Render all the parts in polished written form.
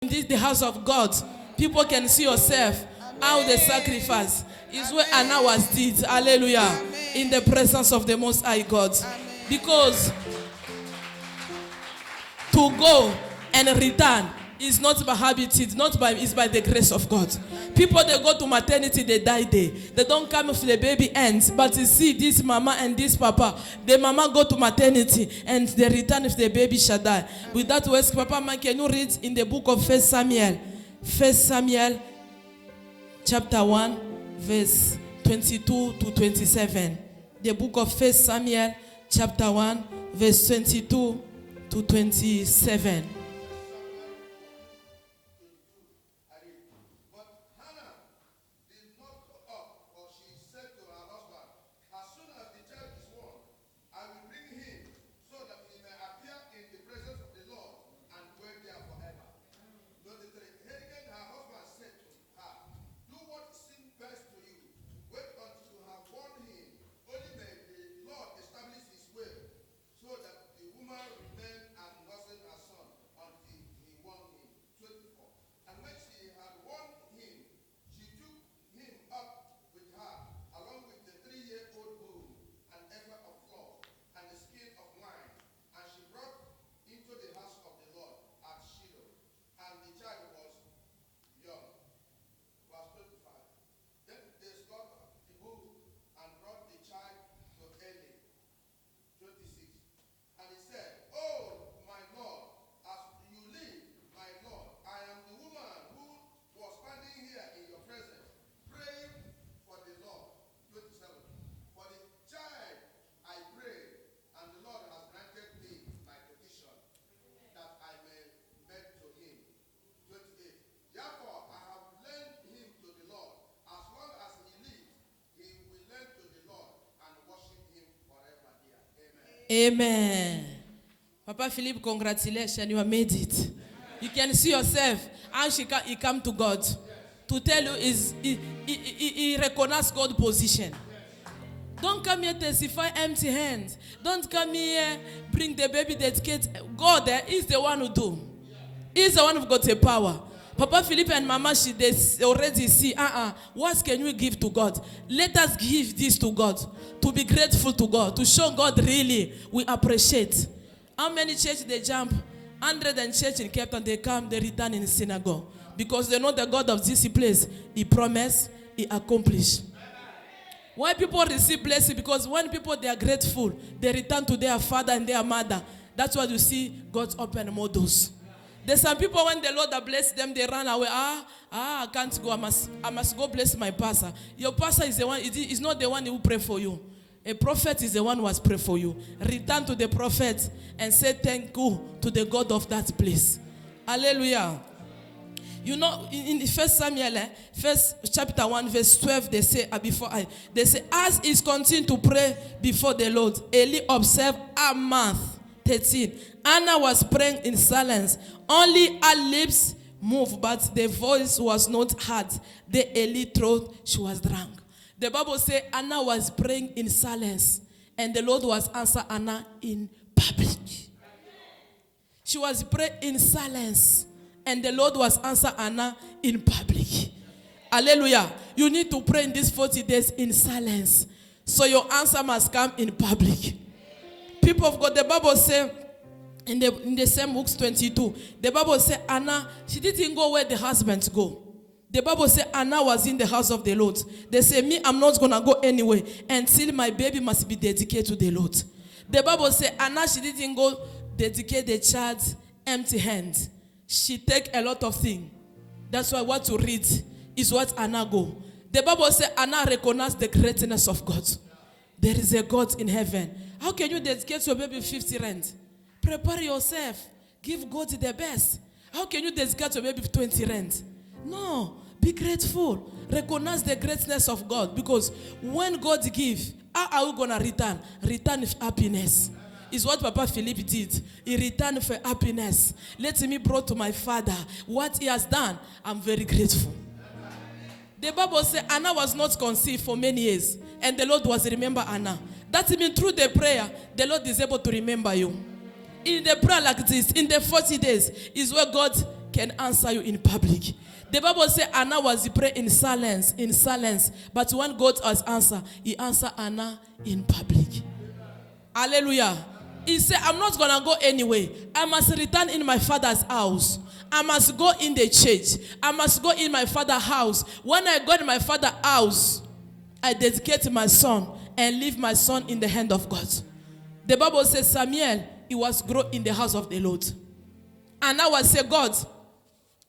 in this the house of God, people can see yourself. How the sacrifice is where Anna was did. Hallelujah. In the presence of the Most High God. Because to go and return is not by habit, it's by the grace of God. People, they go to maternity, they die there. They don't come if the baby ends. But you see, this mama and this papa, the mama go to maternity and they return if the baby shall die. With that words, Papa man, can you read in the book of 1 Samuel? 1 Samuel chapter 1, verse 22 to 27. The book of 1 Samuel chapter 1, verse 22 to 27. Amen. Papa Philip, congratulations, you have made it. You can see yourself how he come to God to tell you he recognizes God's position. Don't come here testify empty hands. Don't come here bring the baby dedicate. God is the one who do. He's the one who got the power. Papa Philip and Mama, they already see, what can we give to God? Let us give this to God, to be grateful to God, to show God really we appreciate. How many churches they jump? 100 and church in Cape Town, they come, they return in the synagogue. Because they know the God of this place, He promised, He accomplished. Why people receive blessing? Because when people, they are grateful, they return to their father and their mother. That's why you see God's open more doors. There's some people, when the Lord bless them, they run away. I can't go. I must go bless my pastor. Your pastor is the one, is not the one who pray for you. A prophet is the one who has prayed for you. Return to the prophet and say thank you to the God of that place. Hallelujah. You know, in 1 Samuel, first chapter 1, verse 12, they say, as he continued to pray before the Lord, Eli observed a month, 13. Anna was praying in silence. Only her lips moved, but the voice was not heard. The Eli thought she was drunk. The Bible says Anna was praying in silence, and the Lord was answering Anna in public. She was praying in silence, and the Lord was answering Anna in public. Hallelujah. You need to pray in these 40 days in silence, so your answer must come in public. People of God, the Bible says, in the same books 22, the Bible says Anna, she didn't go where the husbands go. The Bible says Anna was in the house of the Lord. They say, me, I'm not going to go anywhere until my baby must be dedicated to the Lord. The Bible says Anna, she didn't go dedicate the child empty hand. She take a lot of things. That's why what you read is what Anna go. The Bible says Anna recognized the greatness of God. There is a God in heaven. How can you dedicate your baby 50 rand? Prepare yourself. Give God the best. How can you dedicate your baby 20 rand? No. Be grateful. Recognize the greatness of God. Because when God gives, how are we going to return? Return with happiness. Is what Papa Philip did. He returned for happiness. Let me brought to my father what he has done. I'm very grateful. The Bible says Anna was not conceived for many years. And the Lord was remember Anna. That means through the prayer, the Lord is able to remember you. In the prayer like this, in the 40 days, is where God can answer you in public. The Bible says Anna was praying in silence. But when God has answered, he answered Anna in public. Hallelujah. He said, I'm not going to go anywhere. I must return in my father's house. I must go in the church. I must go in my father's house. When I go in my father's house, I dedicate my son and leave my son in the hand of God. The Bible says Samuel, he was grown in the house of the Lord. And now I say, God,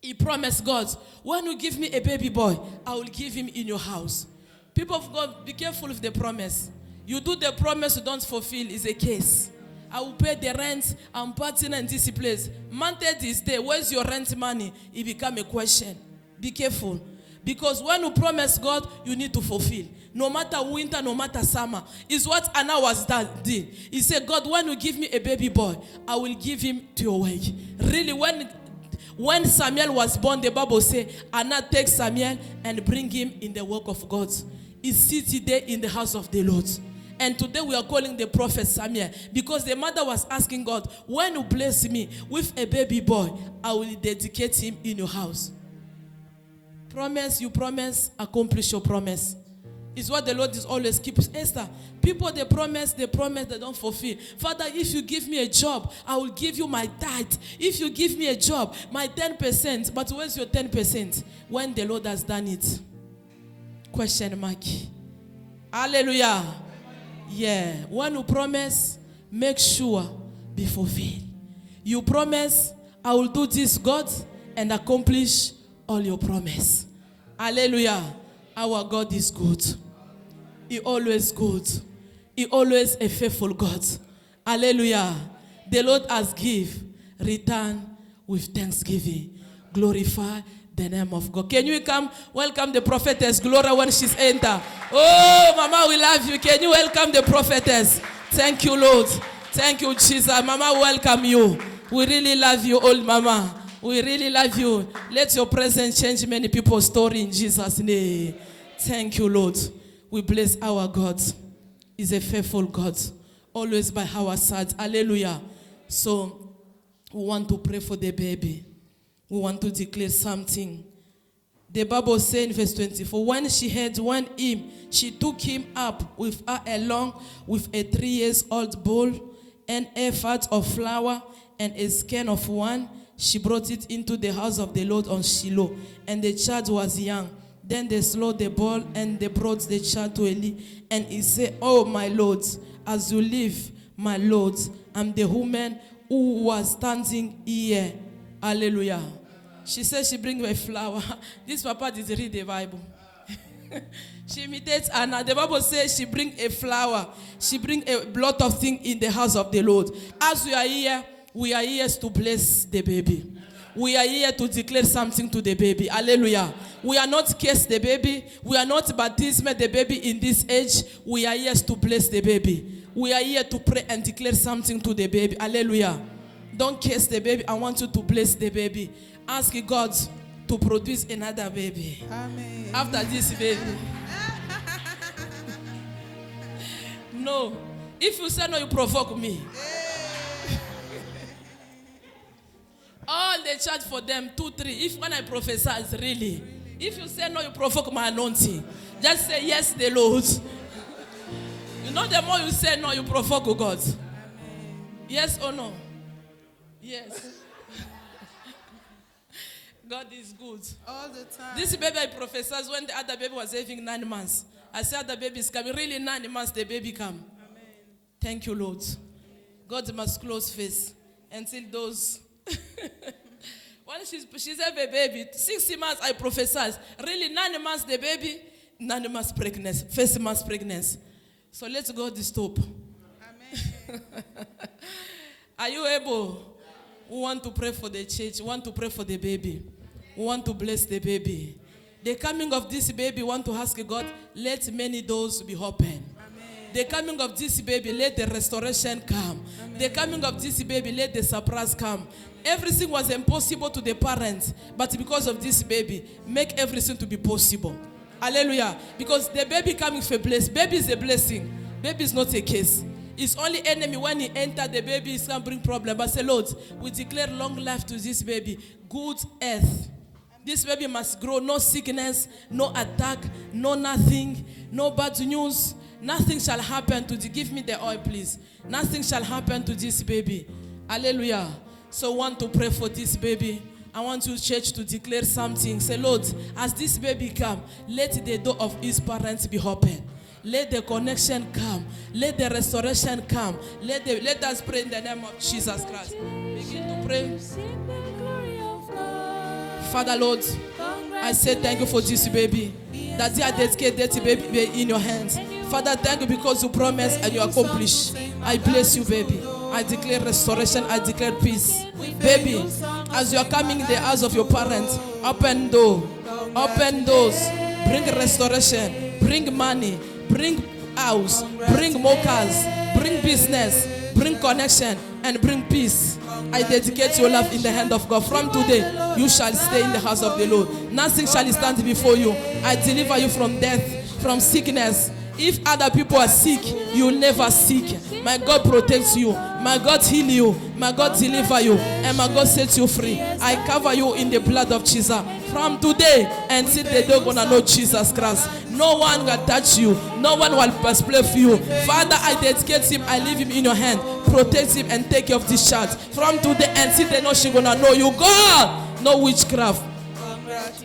he promised God, when you give me a baby boy, I will give him in your house. People of God, be careful with the promise. You do the promise you don't fulfill is a case. I will pay the rent, I'm partying in this place. Monday this day, where's your rent money? It become a question. Be careful. Because when you promise God, you need to fulfill. No matter winter, no matter summer. It's what Anna was did. He said, God, when you give me a baby boy, I will give him to your way. Really, when Samuel was born, the Bible says, Anna takes Samuel and bring him in the work of God. He sits there in the house of the Lord. And today we are calling the prophet Samuel because the mother was asking God, when you bless me with a baby boy, I will dedicate him in your house. Promise, you promise, accomplish your promise. It's what the Lord is always keeps. Esther, people they promise, they don't fulfill. Father, if you give me a job, I will give you my tithe. If you give me a job, my 10%. But where's your 10%? When the Lord has done it? Question mark. Hallelujah. Yeah. When you promise, make sure be fulfilled. You promise, I will do this, God, and accomplish all your promise. Hallelujah. Our God is good. He always good. He always a faithful God. Hallelujah. The Lord has give. Return with thanksgiving. Glorify the name of God. Can you come welcome the prophetess Gloria when she's enter? Oh, Mama, we love you. Can you welcome the prophetess? Thank you, Lord. Thank you, Jesus. Mama, welcome you. We really love you, old Mama. We really love you. Let your presence change many people's story in Jesus' name. Thank you, Lord. We bless our God. He's a faithful God. Always by our side. Hallelujah. So, we want to pray for the baby. We want to declare something. The Bible says in verse 24, when she had won him, she took him up with her along with a 3-year-old bull and a fat of flour and a skin of wine. She brought it into the house of the Lord on Shiloh, and the child was young. Then they slaughtered the bull, and they brought the child to Eli. And he said, oh, my Lord, as you live, my Lord, I'm the woman who was standing here. Hallelujah. She said she bring a flower. This papa did read the Bible. She imitates Anna. The Bible says she bring a flower. She bring a lot of things in the house of the Lord. As we are here to bless the baby. We are here to declare something to the baby. Hallelujah. We are not curse the baby. We are not baptism the baby in this age. We are here to bless the baby. We are here to pray and declare something to the baby. Hallelujah. Don't curse the baby. I want you to bless the baby. Ask God to produce another baby. Amen. After this baby. No. If you say no, you provoke me. All the charge for them, 2, 3. If when I prophesy, it's really. If you say no, you provoke my anointing. Just say yes, the Lord. You know, the more you say no, you provoke God. Amen. Yes or no? Yes. God is good. All the time. This baby I prophesied when the other baby was having 9 months. I said the baby is coming. Really 9 months the baby come. Amen. Thank you, Lord. God must close face until those... When she's have a baby, 60 months I prophesied. Really 9 months the baby, 9 months pregnancy, first month pregnancy. So let's go to stop. Amen. Are you able? We want to pray for the church. We want to pray for the baby. We want to bless the baby. The coming of this baby, we want to ask God, let many doors be open. The coming of this baby, let the restoration come. Amen. The coming of this baby, let the surprise come. Everything was impossible to the parents, but because of this baby, make everything to be possible. Hallelujah. Because the baby coming for blessing. Baby is a blessing. Baby is not a case. it's only enemy when he enter the baby is going to bring problem. But say, Lord, we declare long life to this baby, good health. This baby must grow, no sickness, no attack, no nothing, no bad news. Nothing shall happen to give me the oil, please. Nothing shall happen to this baby. Hallelujah. So I want to pray for this baby. I want you, church, to declare something. Say, Lord, as this baby come, let the door of his parents be open. Let the connection come. Let the restoration come. Let us pray in the name of Jesus Christ. Begin to pray. Father, Lord, I say thank you for this baby. That you are dedicated this baby in your hands. Father, thank you because you promise and you accomplish. I bless you, baby. I declare restoration. I declare peace. Baby, as you are coming in the house of your parents, open door. Open doors. Bring restoration. Bring money. Bring house. Bring more cars. Bring business. Bring connection. And bring peace. I dedicate your life in the hand of God. From today, you shall stay in the house of the Lord. Nothing shall stand before you. I deliver you from death, from sickness. If other people are sick, you will never sick. My God protects you. My God heal you. My God deliver you. And my God sets you free. I cover you in the blood of Jesus. From today, until they don't gonna know Jesus Christ. No one will touch you. No one will play for you. Father, I dedicate him. I leave him in your hand. Protect him and take care of this child. From today, until they know she's gonna know you. God, no witchcraft.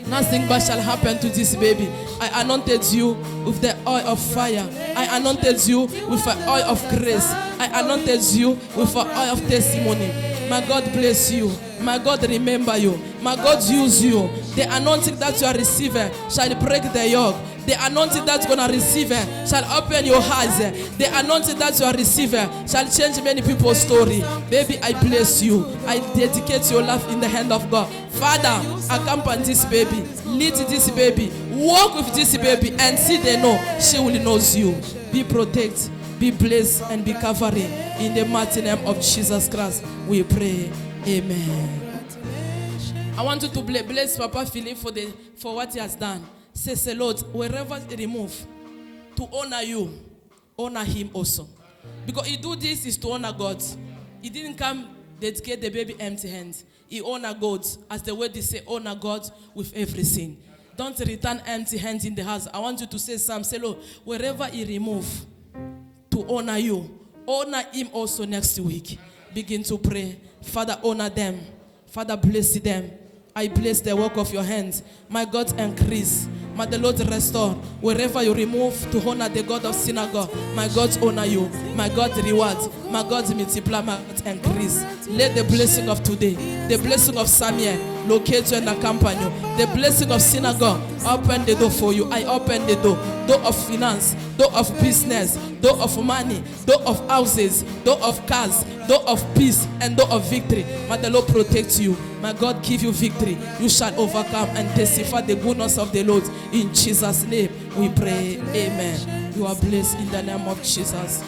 Nothing bad shall happen to this baby. I anointed you with the oil of fire. I anointed you with the oil of grace. I anointed you with the oil of testimony. My God bless you. My God remember you. My God use you. The anointing that you are receiving shall break the yoke. The anointing that's going to receive shall open your eyes. The anointing that you are receiving shall change many people's story. Baby, I bless you. I dedicate your life in the hand of God. Father, accompany this baby. Lead this baby. Walk with this baby and see they know she will know you. Be protected, be blessed, and be covering. In the mighty name of Jesus Christ, we pray. Amen. I want you to bless Papa Philip for what he has done. Say, Lord, wherever he remove, to honor you, honor him also. Because he do this is to honor God. He didn't come dedicate the baby empty hands. He honor God. As the word they say, honor God with everything. Don't return empty hands in the house. I want you to say something. Say, Lord, wherever he remove, to honor you, honor him also next week. Begin to pray. Father, honor them. Father, bless them. I bless the work of your hands. My God, increase. May the Lord restore. Wherever you remove to honor the God of synagogue, my God honor you. My God reward. My God multiply. My God increase. Let the blessing of today, the blessing of Samuel, locate you and accompany you. The blessing of synagogue, open the door for you. I open the door. Door of finance, door of business, door of money, door of houses, door of cars, door of peace, and door of victory. May the Lord protect you. May God give you victory. You shall overcome and testify the goodness of the Lord. In Jesus' name we pray. Amen. You are blessed in the name of Jesus.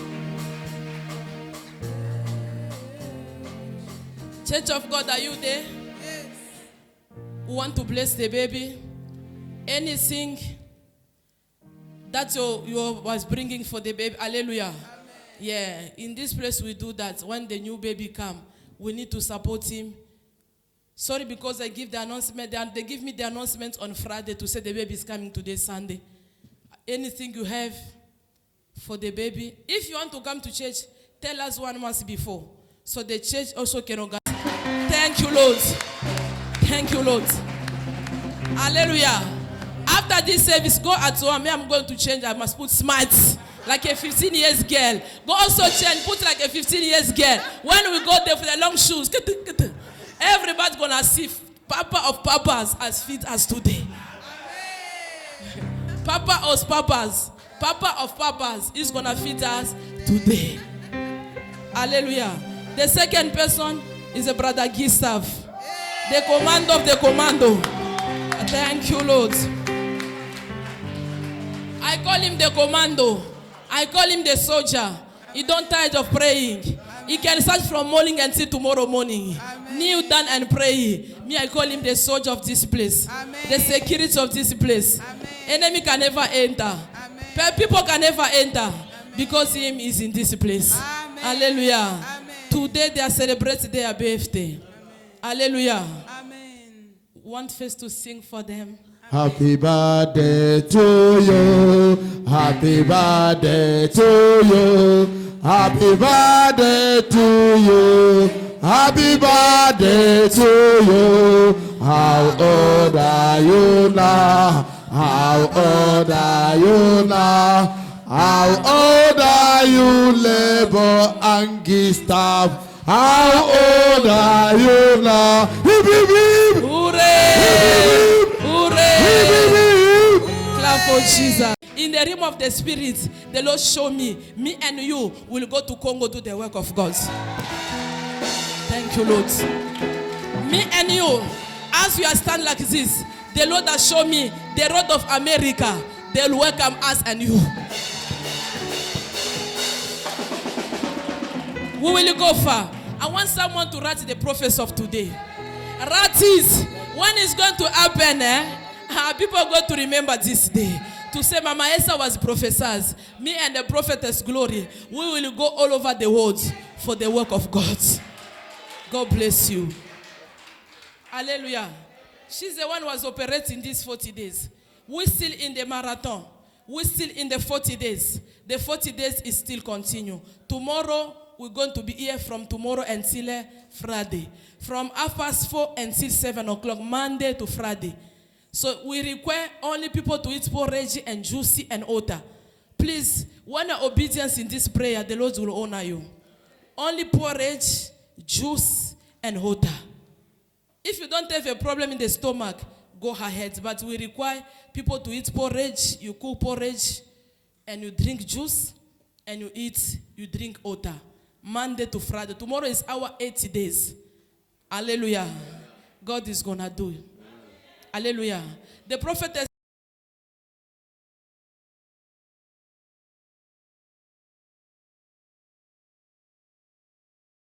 Church of God, are you there? Yes. We want to bless the baby. Anything that you was bringing for the baby. Hallelujah. Amen. Yeah. In this place we do that. When the new baby come, we need to support him. Sorry, because I give the announcement. They give me the announcement on Friday to say the baby is coming today, Sunday. Anything you have for the baby. If you want to come to church, tell us 1 month before. So the church also can organize. Thank you, Lord. Thank you, Lord. Hallelujah. After this service, go at home. I'm going to change. I must put smart. Like a 15 years girl. Go also change. Put like a 15 years girl. When we go there for the long shoes. Everybody's going to see Papa of Papas as fit as today. Papa of Papas. Papa of Papas is going to fit us today. Hallelujah. The second person is a brother Gustav. The commando of the commando. Thank you, Lord. I call him the commando. I call him the soldier. He don't tired of praying. He can search from morning until tomorrow morning. Amen. Kneel down and pray. Me, I call him the soldier of this place. Amen. The security of this place. Amen. Enemy can never enter. Amen. People can never enter. Amen. Because him is in this place. Amen. Hallelujah. Amen. Today they are celebrating their birthday. Hallelujah. Amen. Want first to sing for them. Happy birthday to you. Happy birthday to you. Happy birthday to you. Happy birthday to you. How old are you now? How old are you now? How old are you, labor and Gustav? How old are you now? Hip, hip, hip. Hooray! Hooray! Hip, hip, hip. Clap for Jesus. In the realm of the spirit, the Lord showed me and you will go to Congo to do the work of God. Thank you, Lord. Me and you, as we are standing like this, the Lord has shown me the road of America. They'll welcome us and you. We will go far. I want someone to write the prophecy of today. Write it. When it's going to happen, people are going to remember this day. To say Mama Esther was prophesied. Me and the prophetess Glory, we will go all over the world for the work of God. God bless you. Hallelujah. She's the one who was operating these 40 days. We're still in the marathon. We're still in the 40 days. The 40 days is still continue. Tomorrow, we're going to be here from tomorrow until Friday. From 4:30 until 7 o'clock, Monday to Friday. So we require only people to eat porridge and juicy and water. Please, when your obedience in this prayer, the Lord will honor you. Only porridge, juice, and water. If you don't have a problem in the stomach, go ahead. But we require people to eat porridge. You cook porridge, and you drink juice, and you drink water. Monday to Friday. Tomorrow is our 80 days. Hallelujah. God is going to do it. Hallelujah. The prophetess